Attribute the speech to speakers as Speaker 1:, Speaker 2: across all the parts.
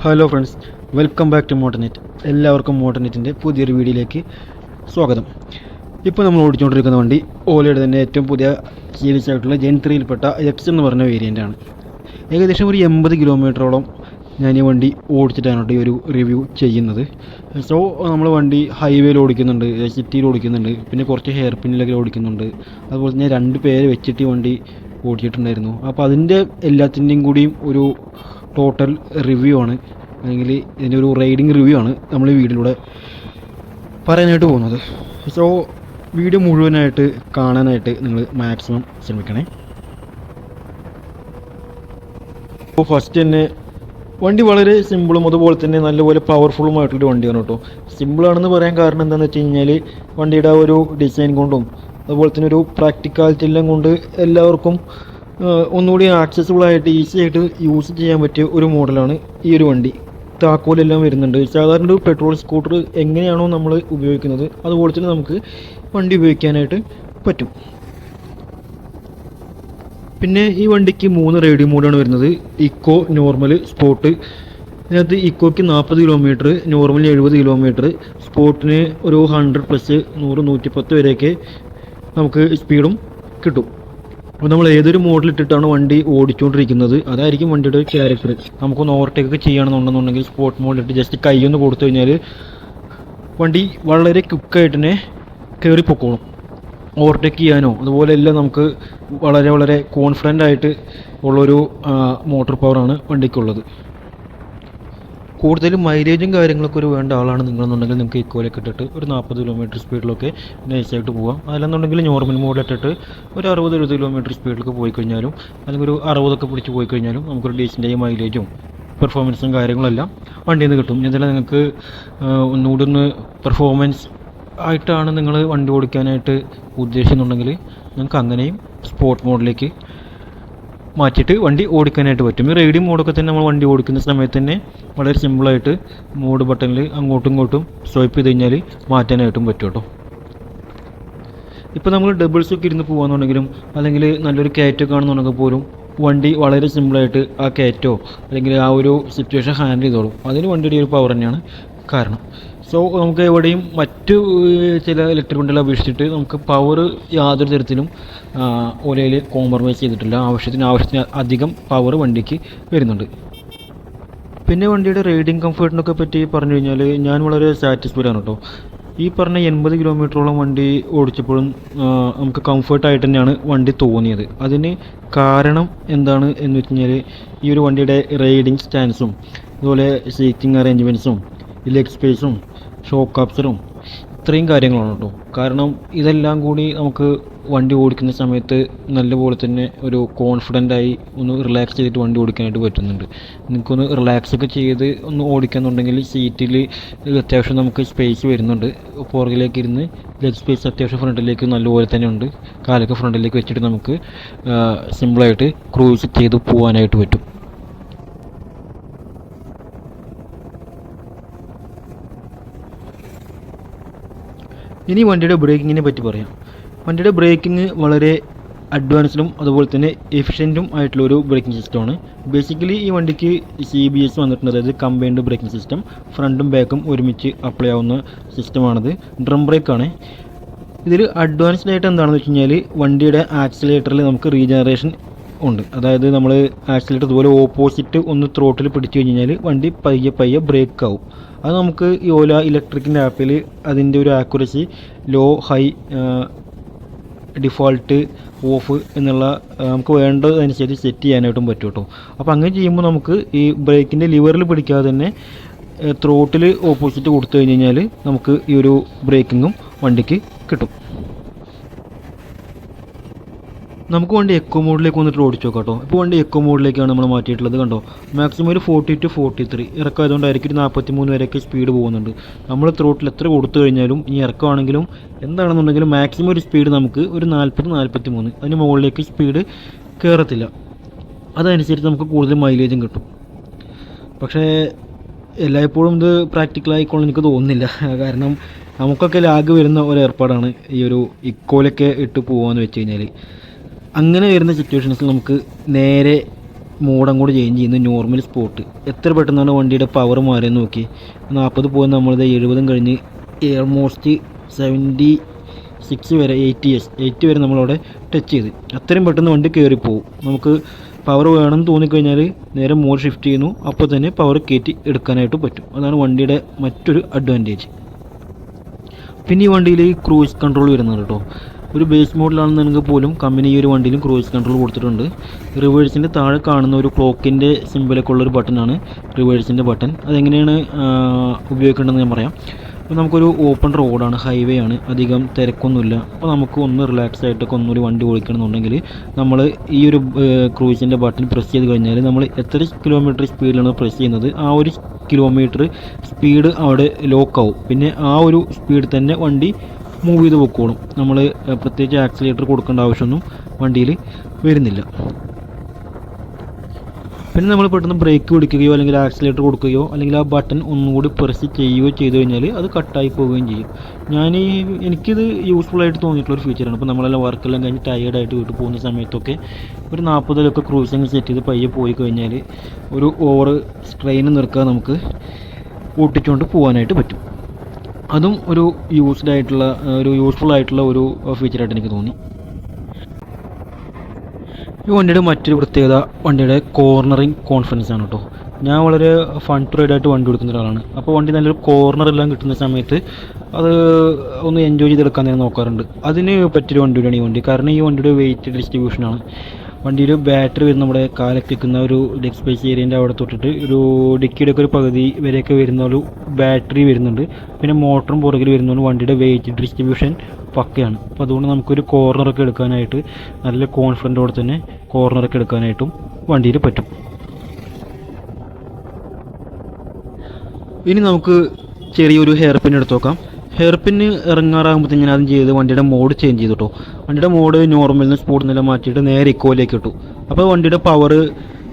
Speaker 1: Hello friends, welcome back to Motornet. എല്ലാവർക്കും മോട്ടർനെറ്റിൻ്റെ പുതിയൊരു വീഡിയോയിലേക്ക് സ്വാഗതം. ഇപ്പോൾ നമ്മൾ ഓടിച്ചുകൊണ്ടിരിക്കുന്ന വണ്ടി ഓലയുടെ തന്നെ ഏറ്റവും പുതിയ സീരീസ് ആയിട്ടുള്ള ജെൻ 3യിൽപ്പെട്ട എക്സ് എന്ന് പറഞ്ഞ വേരിയൻ്റാണ്. ഏകദേശം ഒരു 80 കിലോമീറ്ററോളം ഞാൻ ഈ വണ്ടി ഓടിച്ചിട്ടാണ് ഈ ഒരു റിവ്യൂ ചെയ്യുന്നത്. സോ നമ്മൾ വണ്ടി ഹൈവേയിൽ ഓടിക്കുന്നുണ്ട്, സിറ്റിയിൽ ഓടിക്കുന്നുണ്ട്, പിന്നെ കുറച്ച് ഹെയർ പിന്നിലൊക്കെ ഓടിക്കുന്നുണ്ട്. അതുപോലെ തന്നെ 2 പേര് വെച്ചിട്ട് ഈ വണ്ടി ഓടിച്ചിട്ടുണ്ടായിരുന്നു. അപ്പോൾ അതിൻ്റെ എല്ലാത്തിൻ്റെയും കൂടിയും ഒരു ടോട്ടൽ റിവ്യൂ ആണ്, അല്ലെങ്കിൽ ഇതിൻ്റെ ഒരു റൈഡിങ് റിവ്യൂ ആണ് നമ്മൾ ഈ വീഡിയോയിലൂടെ പറയാനായിട്ട് പോകുന്നത്. സോ വീഡിയോ മുഴുവനായിട്ട് കാണാനായിട്ട് നിങ്ങൾ മാക്സിമം ശ്രമിക്കണേ. അപ്പോൾ ഫസ്റ്റ് തന്നെ വണ്ടി വളരെ സിമ്പിളും അതുപോലെ തന്നെ നല്ലപോലെ പവർഫുള്ളുമായിട്ടുള്ളൊരു വണ്ടിയാണ് കേട്ടോ. സിമ്പിളാണെന്ന് പറയാൻ കാരണം എന്താണെന്ന് വെച്ച് കഴിഞ്ഞാൽ വണ്ടിയുടെ ഒരു ഡിസൈൻ കൊണ്ടും അതുപോലെ തന്നെ ഒരു പ്രാക്ടിക്കാലിറ്റി എല്ലാം കൊണ്ട് എല്ലാവർക്കും ഒന്നുകൂടി ആക്സസിബിളായിട്ട് ഈസി ആയിട്ട് യൂസ് ചെയ്യാൻ പറ്റിയ ഒരു മോഡലാണ് ഈ ഒരു വണ്ടി. താക്കോലെല്ലാം വരുന്നുണ്ട്. സാധാരണ ഒരു പെട്രോൾ സ്കൂട്ടർ എങ്ങനെയാണോ നമ്മൾ ഉപയോഗിക്കുന്നത് അതുപോലെ തന്നെ നമുക്ക് വണ്ടി ഉപയോഗിക്കാനായിട്ട് പറ്റും. പിന്നെ ഈ വണ്ടിക്ക് 3 റൈഡിങ് മോഡാണ് വരുന്നത്: ഇക്കോ, നോർമൽ, സ്പോർട്ട്. ഇതിനകത്ത് ഇക്കോയ്ക്ക് 40 കിലോമീറ്റർ, നോർമലിന് 70 കിലോമീറ്റർ, സ്പോർട്ടിന് ഒരു 100+, 100, 110 വരെയൊക്കെ നമുക്ക് സ്പീഡും കിട്ടും. അപ്പോൾ നമ്മൾ ഏതൊരു മോഡലിട്ടിട്ടാണ് വണ്ടി ഓടിച്ചുകൊണ്ടിരിക്കുന്നത് അതായിരിക്കും വണ്ടിയുടെ ക്യാരക്ടർ. നമുക്കൊന്ന് ഓവർടേക്ക് ചെയ്യണമെന്നുണ്ടെന്നുണ്ടെങ്കിൽ സ്പോർട്ട് മോഡിലിട്ട് ജസ്റ്റ് കൈയൊന്ന് കൊടുത്തു കഴിഞ്ഞാൽ വണ്ടി വളരെ ക്വിക്കായിട്ട് തന്നെ കയറി പൊക്കോളും. ഓവർടേക്ക് ചെയ്യാനോ അതുപോലെ എല്ലാം നമുക്ക് വളരെ വളരെ കോൺഫിഡൻ്റ് ആയിട്ട് ഉള്ളൊരു മോട്ടോർ പവറാണ് വണ്ടിക്കുള്ളത്. കൂടുതലും മൈലേജും കാര്യങ്ങളൊക്കെ ഒരു വേണ്ട ആളാണ് നിങ്ങളെന്നുണ്ടെങ്കിൽ നിങ്ങൾക്ക് ഇക്കോയിലൊക്കെ ഇട്ടിട്ട് ഒരു 40 കിലോമീറ്റർ സ്പീഡിലൊക്കെ നൈസായിട്ട് പോകാം. അതല്ലെന്നുണ്ടെങ്കിൽ നോർമൽ മോഡിലിട്ടിട്ട് ഒരു 60-70 കിലോമീറ്റർ സ്പീഡിലൊക്കെ പോയി കഴിഞ്ഞാലും, അല്ലെങ്കിൽ ഒരു 60 പിടിച്ച് പോയി കഴിഞ്ഞാലും നമുക്കൊരു ഡീസൻ്റായ മൈലേജും പെർഫോമൻസും കാര്യങ്ങളെല്ലാം വണ്ടിയിൽ നിന്ന് കിട്ടും. എന്തെല്ലാം നിങ്ങൾക്ക് ഒന്നുകൂടി ഒന്ന് പെർഫോമൻസ് ആയിട്ടാണ് നിങ്ങൾ വണ്ടി ഓടിക്കാനായിട്ട് ഉദ്ദേശിക്കുന്നുണ്ടെങ്കിൽ നിങ്ങൾക്ക് അങ്ങനെയും സ്പോർട്ട് മോഡിലേക്ക് മാറ്റിയിട്ട് വണ്ടി ഓടിക്കാനായിട്ട് പറ്റും. ഈ റൈഡിങ് മോഡൊക്കെ തന്നെ നമ്മൾ വണ്ടി ഓടിക്കുന്ന സമയത്ത് തന്നെ വളരെ സിമ്പിളായിട്ട് മോഡ് ബട്ടണിൽ അങ്ങോട്ടും ഇങ്ങോട്ടും സ്വൈപ്പ് ചെയ്ത് കഴിഞ്ഞാൽ മാറ്റാനായിട്ടും പറ്റും കേട്ടോ. ഇപ്പോൾ നമ്മൾ ഡബിൾസൊക്കെ ഇരുന്ന് പോകുകയാണെന്നുണ്ടെങ്കിലും അല്ലെങ്കിൽ നല്ലൊരു കയറ്റൊക്കെ ആണെന്നുണ്ടെങ്കിൽ പോലും വണ്ടി വളരെ സിമ്പിളായിട്ട് ആ കയറ്റോ അല്ലെങ്കിൽ ആ ഒരു സിറ്റുവേഷൻ ഹാൻഡിൽ ചെയ്തോളും. അതിന് വണ്ടിയുടെ ഒരു പവർ തന്നെയാണ് കാരണം. സോ നമുക്ക് എവിടെയും മറ്റു ചില ഇലക്ട്രിക് വണ്ടികളെ അപേക്ഷിച്ചിട്ട് നമുക്ക് പവർ യാതൊരു തരത്തിലും ഓലയിൽ കോംപ്രമൈസ് ചെയ്തിട്ടില്ല. ആവശ്യത്തിന് അധികം പവർ വണ്ടിക്ക് വരുന്നുണ്ട്. പിന്നെ വണ്ടിയുടെ റൈഡിങ് കംഫർട്ടിനൊക്കെ പറ്റി പറഞ്ഞു കഴിഞ്ഞാൽ ഞാൻ വളരെ സാറ്റിസ്ഫൈഡ് ആണ് കേട്ടോ. ഈ പറഞ്ഞ 80 കിലോമീറ്ററോളം വണ്ടി ഓടിച്ചപ്പോഴും നമുക്ക് കംഫർട്ടായിട്ട് തന്നെയാണ് വണ്ടി തോന്നിയത്. അതിന് കാരണം എന്താണ് എന്ന് വെച്ച് കഴിഞ്ഞാൽ ഈ ഒരു വണ്ടിയുടെ റൈഡിങ് സ്റ്റാൻസും അതുപോലെ സീറ്റിംഗ് അറേഞ്ച്മെൻറ്റ്സും ലെഗ് സ്പേസും ഷോക്ക് അബ്സറും ഇത്രയും കാര്യങ്ങളാണ് കേട്ടോ. കാരണം ഇതെല്ലാം കൂടി നമുക്ക് വണ്ടി ഓടിക്കുന്ന സമയത്ത് നല്ലപോലെ തന്നെ ഒരു കോൺഫിഡൻ്റായി ഒന്ന് റിലാക്സ് ചെയ്തിട്ട് വണ്ടി ഓടിക്കാനായിട്ട് പറ്റുന്നുണ്ട്. നിങ്ങൾക്കൊന്ന് റിലാക്സ് ഒക്കെ ചെയ്ത് ഒന്ന് ഓടിക്കുന്നുണ്ടെങ്കിൽ സീറ്റിൽ അത്യാവശ്യം നമുക്ക് സ്പേസ് വരുന്നുണ്ട്. പുറകിലേക്ക് ഇരുന്ന് ലെഗ് സ്പേസ് അത്യാവശ്യം ഫ്രണ്ടിലേക്ക് നല്ലപോലെ തന്നെ ഉണ്ട്. കാലൊക്കെ ഫ്രണ്ടിലേക്ക് വെച്ചിട്ട് നമുക്ക് സിമ്പിളായിട്ട് ക്രൂസ് ചെയ്ത് പോകാനായിട്ട് പറ്റും. ഇനി വണ്ടിയുടെ ബ്രേക്കിങ്ങിനെ പറ്റി പറയാം. വണ്ടിയുടെ ബ്രേക്കിംഗ് വളരെ അഡ്വാൻസ്ഡും അതുപോലെ തന്നെ എഫിഷ്യൻറ്റും ആയിട്ടുള്ള ഒരു ബ്രേക്കിംഗ് സിസ്റ്റമാണ്. ബേസിക്കലി ഈ വണ്ടിക്ക് CBS വന്നിട്ടുണ്ട്, അതായത് കമ്പൈൻഡ് ബ്രേക്കിംഗ് സിസ്റ്റം. ഫ്രണ്ടും ബാക്കും ഒരുമിച്ച് അപ്ലൈ ആവുന്ന സിസ്റ്റമാണത്. ഡ്രം ബ്രേക്കാണ്. ഇതിൽ അഡ്വാൻസ്ഡ് ആയിട്ട് എന്താണെന്ന് വെച്ച് കഴിഞ്ഞാൽ വണ്ടിയുടെ ആക്സിലേറ്ററിൽ നമുക്ക് റീജനറേഷൻ ഉണ്ട്. അതായത് നമ്മൾ ആക്സിലേറ്റർ ഇതുപോലെ ഓപ്പോസിറ്റ് ഒന്ന് ത്രോട്ടിൽ പിടിച്ചു കഴിഞ്ഞാൽ വണ്ടി പയ്യെ ബ്രേക്ക് ആവും. അത് നമുക്ക് ഈ ഓല ഇലക്ട്രിക്കിൻ്റെ ആപ്പിൽ അതിൻ്റെ ഒരു accuracy low, high, default, off എന്നുള്ള നമുക്ക് വേണ്ടതനുസരിച്ച് സെറ്റ് ചെയ്യാനായിട്ടും പറ്റും കേട്ടോ. അപ്പോൾ അങ്ങനെ ചെയ്യുമ്പോൾ നമുക്ക് ഈ ബ്രേക്കിൻ്റെ ലിവറിൽ പിടിക്കാതെ തന്നെ ത്രോട്ടിൽ ഓപ്പോസിറ്റ് കൊടുത്തു കഴിഞ്ഞാൽ നമുക്ക് ഈ ഒരു ബ്രേക്കിങ്ങും വണ്ടിക്ക് കിട്ടും. നമുക്ക് വണ്ടി എക്കോ മോഡിലേക്ക് വന്നിട്ട് ഓടിച്ചു നോക്കാം കേട്ടോ. ഇപ്പോൾ വണ്ടി എക്കോ മോഡിലേക്കാണ് നമ്മൾ മാറ്റിയിട്ടുള്ളത്. കണ്ടോ, മാക്സിമം ഒരു 40 to 43 ഇറക്കമായതുകൊണ്ടായിരിക്കും 43 വരെയൊക്കെ സ്പീഡ് പോകുന്നുണ്ട്. നമ്മൾ ത്രോട്ടിൽ എത്ര കൊടുത്തു കഴിഞ്ഞാലും ഈ ഇറക്കമാണെങ്കിലും എന്താണെന്നുണ്ടെങ്കിലും മാക്സിമം ഒരു സ്പീഡ് നമുക്ക് ഒരു 40-43, അതിന് മുകളിലേക്ക് സ്പീഡ് കയറത്തില്ല. അതനുസരിച്ച് നമുക്ക് കൂടുതൽ മൈലേജും കിട്ടും. പക്ഷേ എല്ലായ്പ്പോഴും ഇത് പ്രാക്ടിക്കലായിക്കൊള്ളും എനിക്ക് തോന്നുന്നില്ല. കാരണം നമുക്കൊക്കെ ലാഗ് വരുന്ന ഒരു ഏർപ്പാടാണ് ഈ ഒരു ഇക്കോയിലൊക്കെ ഇട്ട് പോകാമെന്ന് വെച്ച് കഴിഞ്ഞാൽ. അങ്ങനെ വരുന്ന സിറ്റുവേഷൻസിൽ നമുക്ക് നേരെ മോഡ് അങ്ങോട്ട് ചേഞ്ച് ചെയ്യുന്നത് നോർമൽ സ്പോട്ട്. എത്ര പെട്ടെന്നാണ് വണ്ടിയുടെ പവർ മാറിയെന്ന് നോക്കി. 40 പോകുന്ന നമ്മളിത് 70 കഴിഞ്ഞ് ഓൾമോസ്റ്റ് 76 വരെ 80 വരെ നമ്മളവിടെ ടച്ച് ചെയ്ത്. അത്രയും പെട്ടെന്ന് വണ്ടി കയറിപ്പോവും. നമുക്ക് പവർ വേണമെന്ന് തോന്നിക്കഴിഞ്ഞാൽ നേരെ മോഡ് ഷിഫ്റ്റ് ചെയ്യുന്നു, അപ്പോൾ തന്നെ പവർ കയറ്റി എടുക്കാനായിട്ട് പറ്റും. അതാണ് വണ്ടിയുടെ മറ്റൊരു അഡ്വാൻറ്റേജ്. പിന്നെ ഈ വണ്ടിയിൽ ക്രൂയിസ് കൺട്രോൾ വരുന്നുണ്ട് കേട്ടോ. ഒരു ബേസ് മോഡലാണെന്നുണ്ടെങ്കിൽ പോലും കമ്പനി ഈ ഒരു വണ്ടിയിലും ക്രൂയിസ് കൺട്രോൾ കൊടുത്തിട്ടുണ്ട്. റിവേഴ്സിൻ്റെ താഴെ കാണുന്ന ഒരു ക്ലോക്കിൻ്റെ സിമ്പിളൊക്കെ ഉള്ളൊരു ബട്ടനാണ് റിവേഴ്സിൻ്റെ ബട്ടൺ. അതെങ്ങനെയാണ് ഉപയോഗിക്കേണ്ടതെന്ന് ഞാൻ പറയാം. അപ്പോൾ നമുക്കൊരു ഓപ്പൺ റോഡാണ്, ഹൈവേ ആണ്, അധികം തിരക്കൊന്നുമില്ല. അപ്പോൾ നമുക്ക് ഒന്ന് റിലാക്സ് ആയിട്ടൊക്കെ ഒന്നൊരു വണ്ടി ഓടിക്കണമെന്നുണ്ടെങ്കിൽ നമ്മൾ ഈ ഒരു ക്രൂയിസിൻ്റെ ബട്ടൺ പ്രസ് ചെയ്ത് കഴിഞ്ഞാൽ നമ്മൾ എത്ര കിലോമീറ്റർ സ്പീഡിലാണ് പ്രസ് ചെയ്യുന്നത് ആ ഒരു കിലോമീറ്റർ സ്പീഡ് അവിടെ ലോക്കാവും. പിന്നെ ആ ഒരു സ്പീഡ് തന്നെ വണ്ടി മൂവ് ചെയ്ത് പൊക്കോളും. നമ്മൾ പ്രത്യേകിച്ച് ആക്സിലേറ്റർ കൊടുക്കേണ്ട ആവശ്യമൊന്നും വണ്ടിയിൽ വരുന്നില്ല. പിന്നെ നമ്മൾ പെട്ടെന്ന് ബ്രേക്ക് പിടിക്കുകയോ അല്ലെങ്കിൽ ആക്സിലേറ്റർ കൊടുക്കുകയോ അല്ലെങ്കിൽ ആ ബട്ടൺ ഒന്നുകൂടി പ്രസ് ചെയ്യുകയോ ചെയ്തു കഴിഞ്ഞാൽ അത് കട്ടായി പോവുകയും ചെയ്യും. എനിക്കിത് യൂസ്ഫുൾ ആയിട്ട് തോന്നിയിട്ടുള്ളൊരു ഫീച്ചറാണ്. അപ്പോൾ നമ്മളെല്ലാം വർക്കെല്ലാം കഴിഞ്ഞ് ടയേർഡായിട്ട് വീട്ടിൽ പോകുന്ന സമയത്തൊക്കെ ഒരു 40 ക്രൂസിങ് സെറ്റ് ചെയ്ത് പയ്യെ പോയി കഴിഞ്ഞാൽ ഒരു ഓവർ സ്ട്രെയിൻ നിൽക്കാതെ നമുക്ക് ഓട്ടിച്ചുകൊണ്ട് പോകാനായിട്ട് പറ്റും. അതും ഒരു യൂസ്ഫുൾ ആയിട്ടുള്ള ഒരു ഫീച്ചറായിട്ട് എനിക്ക് തോന്നി. ഈ വണ്ടിയുടെ മറ്റൊരു പ്രത്യേകത വണ്ടിയുടെ കോർണറിങ് കോൺഫിഡൻസ് ആണ് കേട്ടോ. ഞാൻ വളരെ ഫൺ ടു റൈഡായിട്ട് വണ്ടി കൊടുക്കുന്ന ഒരാളാണ്. അപ്പോൾ വണ്ടി നല്ലൊരു കോർണറെല്ലാം കിട്ടുന്ന സമയത്ത് അത് ഒന്ന് എൻജോയ് ചെയ്തെടുക്കാൻ ഞാൻ നോക്കാറുണ്ട്. അതിന് പറ്റിയൊരു വണ്ടിയാണ് ഈ വണ്ടി. കാരണം ഈ വണ്ടിയുടെ വെയിറ്റ് ഡിസ്ട്രിബ്യൂഷനാണ്. വണ്ടിയിൽ ബാറ്ററി വരുന്ന നമ്മുടെ കാലൊക്കെ വെക്കുന്ന ഒരു ഡെക്ക് സ്പേസ് ഏരിയൻ്റെ അവിടെ തൊട്ടിട്ട് ഒരു ഡിക്കിയുടെ ഒക്കെ ഒരു പകുതി വരെയൊക്കെ വരുന്ന ഒരു ബാറ്ററി വരുന്നുണ്ട്. പിന്നെ മോട്ടറും പുറകിൽ വരുന്നതുകൊണ്ട് വണ്ടിയുടെ വെയിറ്റ് ഡിസ്ട്രിബ്യൂഷൻ പക്കയാണ്. അപ്പോൾ അതുകൊണ്ട് നമുക്കൊരു കോർണറൊക്കെ എടുക്കാനായിട്ട് നല്ല കോൺഫിഡൻറ്റോടെ തന്നെ കോർണറൊക്കെ എടുക്കാനായിട്ടും വണ്ടിയിൽ പറ്റും. ഇനി നമുക്ക് ചെറിയൊരു ഹെയർ പിൻ എടുത്ത് നോക്കാം. ഹെയർ പിന്ന് ഇറങ്ങാറാകുമ്പോഴത്തേക്കും ഞാൻ ആദ്യം ചെയ്ത് വണ്ടിയുടെ മോഡ് ചേഞ്ച് ചെയ്തു കേട്ടോ. വണ്ടിയുടെ മോഡ് നോർമലിൽ നിന്ന് സ്പോർട്സിൽ നിന്നെല്ലാം മാറ്റിയിട്ട് നേരെ ഇക്കോയിലേക്ക് ഇട്ടു. അപ്പോൾ വണ്ടിയുടെ പവർ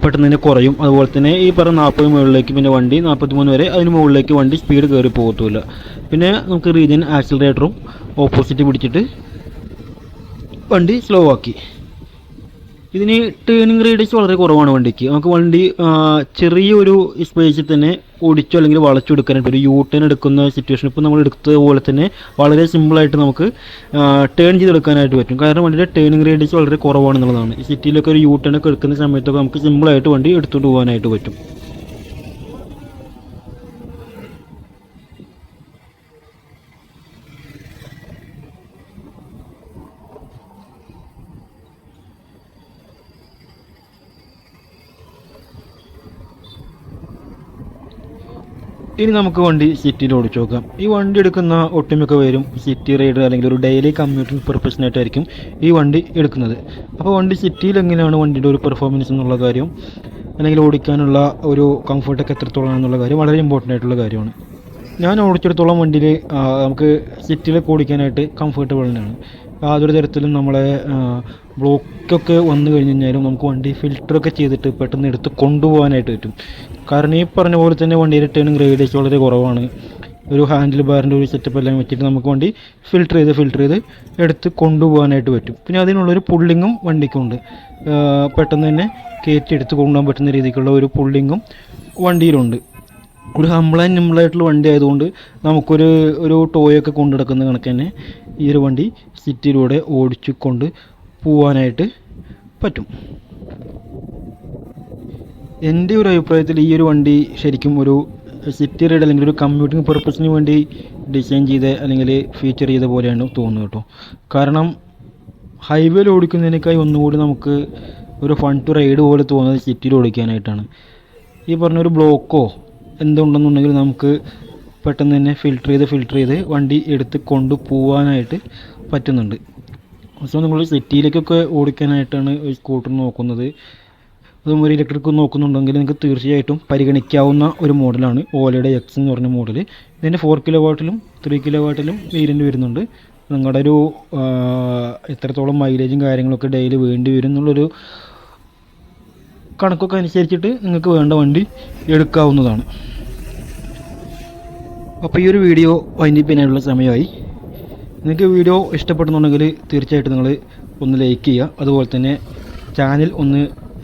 Speaker 1: പെട്ടെന്ന് തന്നെ കുറയും. അതുപോലെ തന്നെ ഈ പറഞ്ഞ 40 മുകളിലേക്ക് പിന്നെ വണ്ടി 43 വരെ അതിന് മുകളിലേക്ക് വണ്ടി സ്പീഡ് കയറി പോകത്തുമില്ല. പിന്നെ നമുക്ക് റീജിയൻ ആക്സിലറേറ്ററും ഓപ്പോസിറ്റ് പിടിച്ചിട്ട് വണ്ടി സ്ലോ ആക്കി. ഇതിന് ടേണിംഗ് റേഡിയസ് വളരെ കുറവാണ് വണ്ടിക്ക്. നമുക്ക് വണ്ടി ചെറിയൊരു സ്പേസിൽ തന്നെ ഓടിച്ചോ അല്ലെങ്കിൽ വളച്ചെടുക്കാനായിട്ട് ഒരു യൂ ടേൺ എടുക്കുന്ന സിറ്റുവേഷൻ ഇപ്പോൾ നമ്മൾ എടുത്തതുപോലെ തന്നെ വളരെ സിമ്പിളായിട്ട് നമുക്ക് ടേൺ ചെയ്തെടുക്കാനായിട്ട് പറ്റും. കാരണം വണ്ടിയുടെ ടേണിംഗ് റേഡിയസ് വളരെ കുറവാണെന്നുള്ളതാണ്. ഈ സിറ്റിയിലൊക്കെ ഒരു യൂ ടേൺ ഒക്കെ എടുക്കുന്ന സമയത്തൊക്കെ നമുക്ക് സിമ്പിളായിട്ട് വണ്ടി എടുത്തുകൊണ്ട് പോകാനായിട്ട് പറ്റും. ഇനി നമുക്ക് വണ്ടി സിറ്റിയിൽ ഓടിച്ചു നോക്കാം. ഈ വണ്ടി എടുക്കുന്ന ഒട്ടുമിക്ക പേരും സിറ്റി റൈഡ് അല്ലെങ്കിൽ ഒരു ഡെയിലി കമ്മ്യൂട്ടിംഗ് പർപ്പസിനായിട്ടായിരിക്കും ഈ വണ്ടി എടുക്കുന്നത്. അപ്പോൾ വണ്ടി സിറ്റിയിൽ എങ്ങനെയാണ് വണ്ടിയുടെ ഒരു പെർഫോമൻസ് എന്നുള്ള കാര്യം അല്ലെങ്കിൽ ഓടിക്കാനുള്ള ഒരു കംഫർട്ടൊക്കെ എത്രത്തോളം എന്നുള്ള കാര്യം വളരെ ഇമ്പോർട്ടൻ്റ് ആയിട്ടുള്ള കാര്യമാണ്. ഞാൻ ഓടിച്ചെടുത്തോളം വണ്ടിയിൽ നമുക്ക് സിറ്റിയിലൊക്കെ ഓടിക്കാനായിട്ട് കംഫർട്ടബിൾ തന്നെയാണ്. യാതൊരു തരത്തിലും നമ്മളെ ബ്ലോക്കൊക്കെ വന്നു കഴിഞ്ഞ് കഴിഞ്ഞാലും നമുക്ക് വണ്ടി ഫിൽറ്ററൊക്കെ ചെയ്തിട്ട് പെട്ടെന്ന് എടുത്ത് കൊണ്ടുപോകാനായിട്ട് പറ്റും. കാരണം ഈ പറഞ്ഞ പോലെ തന്നെ വണ്ടിയുടെ ടേണിംഗ് റേഡിയസ് വളരെ കുറവാണ്. ഒരു ഹാൻഡിൽ ബാറിൻ്റെ ഒരു സെറ്റപ്പ് എല്ലാം വെച്ചിട്ട് നമുക്ക് വണ്ടി ഫിൽറ്റർ ചെയ്ത് എടുത്ത് കൊണ്ടുപോകാനായിട്ട് പറ്റും. പിന്നെ അതിനുള്ളൊരു പുള്ളിങ്ങും വണ്ടിക്കുണ്ട്. പെട്ടെന്ന് തന്നെ കയറ്റി എടുത്ത് കൊണ്ടുപോകാൻ പറ്റുന്ന രീതിക്കുള്ള ഒരു പുള്ളിങ്ങും വണ്ടിയിലുണ്ട്. ഒരു ഹമ്പിൾ ആൻഡ് നിമ്പിളായിട്ടുള്ള വണ്ടി ആയതുകൊണ്ട് നമുക്കൊരു ടോയൊക്കെ കൊണ്ടു നടക്കുന്ന കണക്ക് തന്നെ ഈ ഒരു വണ്ടി സിറ്റിയിലൂടെ ഓടിച്ചു കൊണ്ട് പോകാനായിട്ട് പറ്റും. എൻ്റെ ഒരു അഭിപ്രായത്തിൽ ഈ ഒരു വണ്ടി ശരിക്കും ഒരു സിറ്റി റൈഡ് അല്ലെങ്കിൽ ഒരു കമ്മ്യൂട്ടിംഗ് പർപ്പസിന് വേണ്ടി ഡിസൈൻ ചെയ്ത അല്ലെങ്കിൽ ഫീച്ചർ ചെയ്ത പോലെയാണ് തോന്നുന്നത് കേട്ടോ. കാരണം ഹൈവേയിൽ ഓടിക്കുന്നതിനേക്കായി ഒന്നുകൂടി നമുക്ക് ഒരു ഫൺ ടു റൈഡ് പോലെ തോന്നുന്നത് സിറ്റിയിൽ ഓടിക്കാനായിട്ടാണ്. ഈ പറഞ്ഞൊരു ബ്ലോക്കോ എന്തുണ്ടെന്നുണ്ടെങ്കിൽ നമുക്ക് പെട്ടെന്ന് തന്നെ ഫിൽറ്റർ ചെയ്ത് വണ്ടി എടുത്ത് കൊണ്ടുപോകാനായിട്ട് പറ്റുന്നുണ്ട്. സോ നമ്മൾ സിറ്റിയിലേക്കൊക്കെ ഓടിക്കാനായിട്ടാണ് ഒരു സ്കൂട്ടർ നോക്കുന്നത്, അതും ഒരു ഇലക്ട്രിക് നോക്കുന്നുണ്ടെങ്കിൽ നിങ്ങൾക്ക് തീർച്ചയായിട്ടും പരിഗണിക്കാവുന്ന ഒരു മോഡലാണ് ഓലയുടെ എക്സ് എന്ന് പറഞ്ഞ മോഡൽ. ഇതിൻ്റെ 4 കിലോവാട്ടിലും 3 കിലോവാട്ടിലും വേരിയൻ്റ് വരുന്നുണ്ട്. നിങ്ങളുടെ ഒരു എത്രത്തോളം മൈലേജും കാര്യങ്ങളൊക്കെ ഡെയിലി വേണ്ടി വരും എന്നുള്ളൊരു കണക്കൊക്കെ അനുസരിച്ചിട്ട് നിങ്ങൾക്ക് വേണ്ട വണ്ടി എടുക്കാവുന്നതാണ്. അപ്പോൾ ഈ ഒരു വീഡിയോ വൈൻഡപ്പ് ചെയ്യാനുള്ള സമയമായി. നിങ്ങൾക്ക് വീഡിയോ ഇഷ്ടപ്പെടുന്നുണ്ടെങ്കിൽ തീർച്ചയായിട്ടും നിങ്ങൾ ഒന്ന് ലൈക്ക് ചെയ്യുക. അതുപോലെ തന്നെ ചാനൽ ഒന്ന്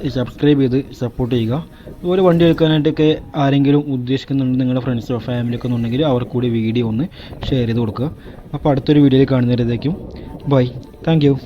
Speaker 1: സബ്സ്ക്രൈബ് ചെയ്ത് സപ്പോർട്ട് ചെയ്യുക. അതുപോലെ വണ്ടി എടുക്കാനായിട്ടൊക്കെ ആരെങ്കിലും ഉദ്ദേശിക്കുന്നുണ്ട് നിങ്ങളുടെ ഫ്രണ്ട്സോ ഫാമിലിയൊക്കെ ഉണ്ടെങ്കിൽ അവർക്ക് കൂടി വീഡിയോ ഒന്ന് ഷെയർ ചെയ്ത് കൊടുക്കുക. അപ്പോൾ അടുത്തൊരു വീഡിയോയിൽ കാണുന്നവരേക്കും ബൈ. Thank you.